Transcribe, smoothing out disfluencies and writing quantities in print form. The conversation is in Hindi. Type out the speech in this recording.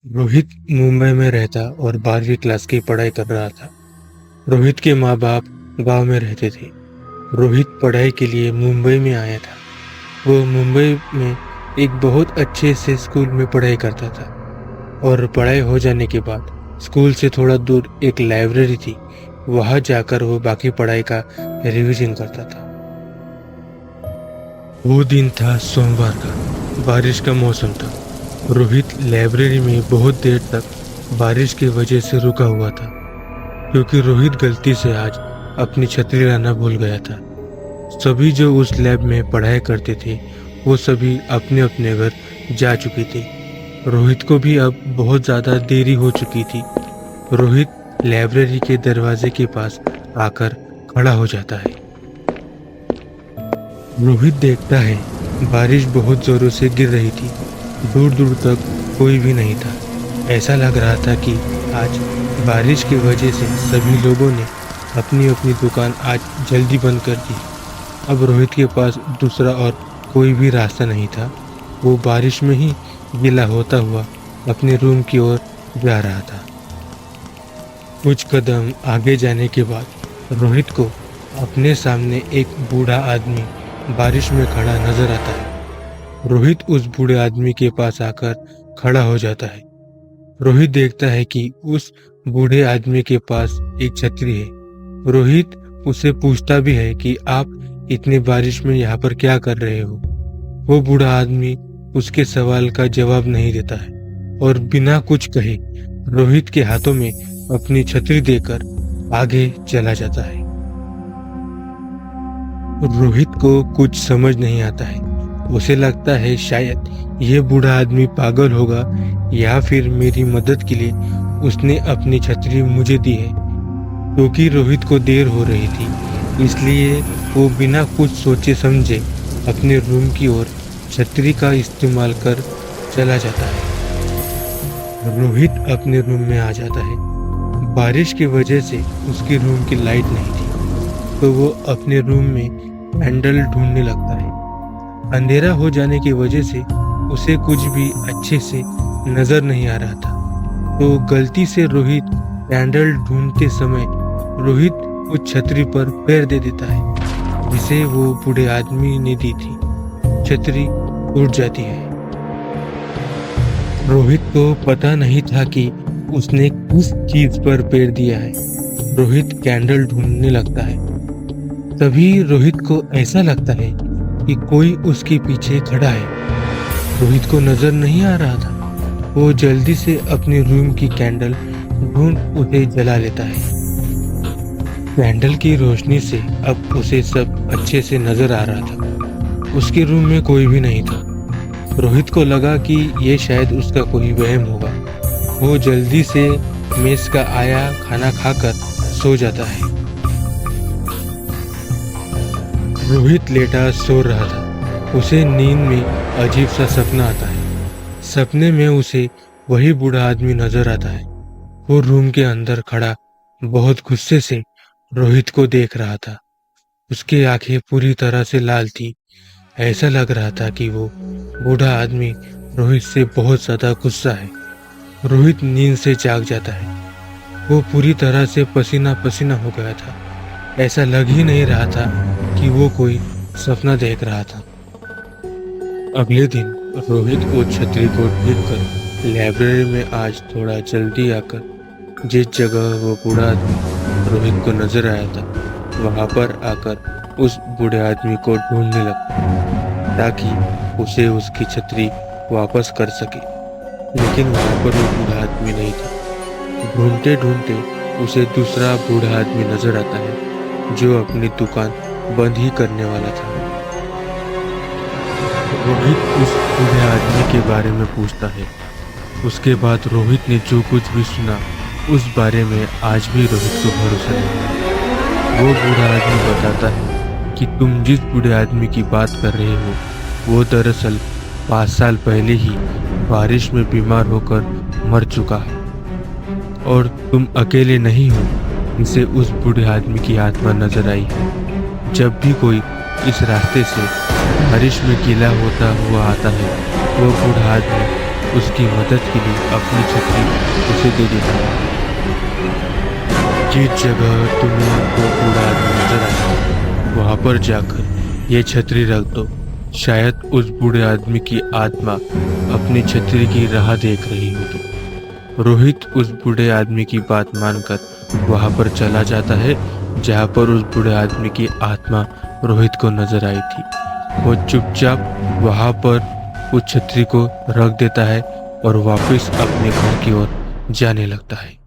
रोहित मुंबई में रहता और 12वीं क्लास की पढ़ाई कर रहा था। रोहित के माँ बाप गांव में रहते थे। रोहित पढ़ाई के लिए मुंबई में आया था। वो मुंबई में एक बहुत अच्छे से स्कूल में पढ़ाई करता था और पढ़ाई हो जाने के बाद स्कूल से थोड़ा दूर एक लाइब्रेरी थी। वहां जाकर वो बाकी पढ़ाई का रिवीजन करता था। वो दिन था सोमवार का। बारिश का मौसम था। रोहित लाइब्रेरी में बहुत देर तक बारिश की वजह से रुका हुआ था, क्योंकि रोहित गलती से आज अपनी छतरी लाना भूल गया था। सभी जो उस लैब में पढ़ाई करते थे वो सभी अपने अपने घर जा चुके थे। रोहित को भी अब बहुत ज़्यादा देरी हो चुकी थी। रोहित लाइब्रेरी के दरवाजे के पास आकर खड़ा हो जाता है। रोहित देखता है बारिश बहुत जोरों से गिर रही थी। दूर दूर तक कोई भी नहीं था। ऐसा लग रहा था कि आज बारिश की वजह से सभी लोगों ने अपनी अपनी दुकान आज जल्दी बंद कर दी। अब रोहित के पास दूसरा और कोई भी रास्ता नहीं था। वो बारिश में ही गीला होता हुआ अपने रूम की ओर जा रहा था। कुछ कदम आगे जाने के बाद रोहित को अपने सामने एक बूढ़ा आदमी बारिश में खड़ा नजर आता है। रोहित उस बूढ़े आदमी के पास आकर खड़ा हो जाता है। रोहित देखता है कि उस बूढ़े आदमी के पास एक छतरी है। रोहित उससे पूछता भी है कि आप इतनी बारिश में यहाँ पर क्या कर रहे हो। वो बूढ़ा आदमी उसके सवाल का जवाब नहीं देता है और बिना कुछ कहे रोहित के हाथों में अपनी छतरी देकर आगे चला जाता है। रोहित को कुछ समझ नहीं आता है। उसे लगता है शायद ये बूढ़ा आदमी पागल होगा या फिर मेरी मदद के लिए उसने अपनी छतरी मुझे दी है। क्योंकि रोहित को देर हो रही थी इसलिए वो बिना कुछ सोचे समझे अपने रूम की ओर छतरी का इस्तेमाल कर चला जाता है। रोहित अपने रूम में आ जाता है। बारिश की वजह से उसके रूम की लाइट नहीं थी, तो वो अपने रूम में कैंडल ढूंढने लगता है। अंधेरा हो जाने की वजह से उसे कुछ भी अच्छे से नजर नहीं आ रहा था, तो गलती से रोहित कैंडल ढूंढते समय रोहित उस छतरी पर पैर दे देता है जिसे वो बूढ़े आदमी ने दी थी। छतरी टूट जाती है। रोहित को पता नहीं था कि उसने किस चीज पर पैर दिया है। रोहित कैंडल ढूंढने लगता है। तभी रोहित को ऐसा लगता है कि कोई उसके पीछे खड़ा है। रोहित को नजर नहीं आ रहा था। वो जल्दी से अपने रूम की कैंडल ढूंढ उसे जला लेता है। कैंडल की रोशनी से अब उसे सब अच्छे से नजर आ रहा था। उसके रूम में कोई भी नहीं था। रोहित को लगा कि ये शायद उसका कोई वहम होगा। वो जल्दी से मेस का आया खाना खाकर सो जाता है। रोहित लेटा सो रहा था। उसे नींद में अजीब सा सपना आता है। सपने में उसे वही बूढ़ा आदमी नजर आता है। वो रूम के अंदर खड़ा बहुत गुस्से से रोहित को देख रहा था। उसकी आंखें पूरी तरह से लाल थी। ऐसा लग रहा था कि वो बूढ़ा आदमी रोहित से बहुत ज्यादा गुस्सा है। रोहित नींद से जाग जाता है। वो पूरी तरह से पसीना पसीना हो गया था। ऐसा लग ही नहीं रहा था कि वो कोई सपना देख रहा था। अगले दिन रोहित वो छतरी को ठीक कर लाइब्रेरी में आज थोड़ा जल्दी आकर जिस जगह वो बूढ़ा आदमी रोहित को नजर आया था वहां पर आकर उस बूढ़े आदमी को ढूंढने लगा ताकि उसे उसकी छतरी वापस कर सके। लेकिन वहां पर वो बूढ़ा आदमी नहीं था। ढूंढते ढूंढते उसे दूसरा बूढ़ा आदमी नजर आता है जो अपनी दुकान बंद ही करने वाला था। रोहित उस बूढ़े आदमी के बारे में पूछता है। उसके बाद रोहित ने जो कुछ भी सुना उस बारे में आज भी रोहित को भरोसा नहीं है। वो बूढ़ा आदमी बताता है कि तुम जिस बूढ़े आदमी की बात कर रहे हो वो दरअसल 5 साल पहले ही बारिश में बीमार होकर मर चुका है और तुम अकेले नहीं हो जिसे उस बूढ़े आदमी की आत्मा नजर आई है। जब भी कोई इस रास्ते से बारिश में गीला होता हुआ आता है वो बूढ़ा आदमी उसकी मदद के लिए अपनी छतरी उसे दे देता है। जिस जगह तुम्हें वो बूढ़ा आदमी नजर आया वहां पर जाकर ये छतरी रख दो। शायद उस बूढ़े आदमी की आत्मा अपनी छतरी की राह देख रही होगी। रोहित उस बूढ़े आदमी की बात मानकर वहां पर चला जाता है जहां पर उस बूढ़े आदमी की आत्मा रोहित को नजर आई थी। वो चुपचाप वहां पर उस छतरी को रख देता है और वापस अपने घर की ओर जाने लगता है।